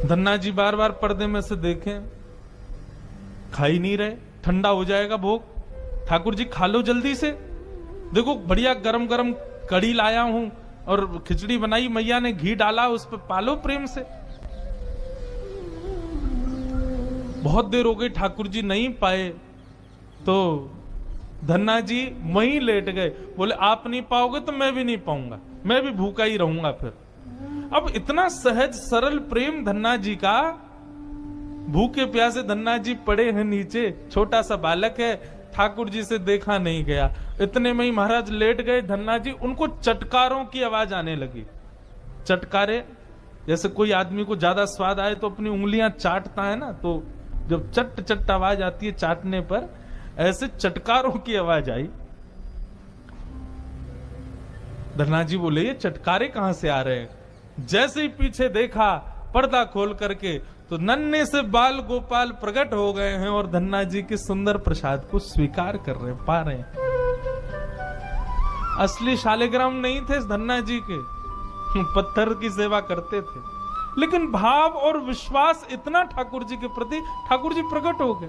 धन्ना जी बार बार पर्दे में से देखें, खा ही नहीं रहे, ठंडा हो जाएगा भोग। ठाकुर जी खा लो जल्दी से, देखो बढ़िया गरम गरम कड़ी लाया हूं और खिचड़ी बनाई, मैया ने घी डाला उस पर, पालो प्रेम से। बहुत देर हो गई, ठाकुर जी नहीं पाए तो धन्ना जी वहीं लेट गए। बोले आप नहीं पाओगे तो मैं भी नहीं पाऊंगा, मैं भी भूखा ही रहूंगा फिर। अब इतना सहज सरल प्रेम धन्ना जी का, भूखे प्यासे धन्ना जी पड़े हैं नीचे, छोटा सा बालक है, ठाकुर जी से देखा नहीं गया। इतने में ही महाराज लेट गए धन्ना जी, उनको चटकारों की आवाज आने लगी। चटकारे, जैसे कोई आदमी को ज्यादा स्वाद आए तो अपनी उंगलियां चाटता है ना, तो जब चट चट आवाज आती है चाटने पर, ऐसे चटकारों की आवाज आई। धन्ना जी बोले ये चटकारे कहां से आ रहे हैं? जैसे ही पीछे देखा पर्दा खोल करके, तो नन्हे से बाल गोपाल प्रकट हो गए हैं और धन्ना जी के सुंदर प्रसाद को स्वीकार कर रहे, पा रहे हैं। असली शालिग्राम नहीं थे धन्ना जी के, पत्थर की सेवा करते थे, लेकिन भाव और विश्वास इतना ठाकुर जी के प्रति, ठाकुर जी प्रकट हो गए।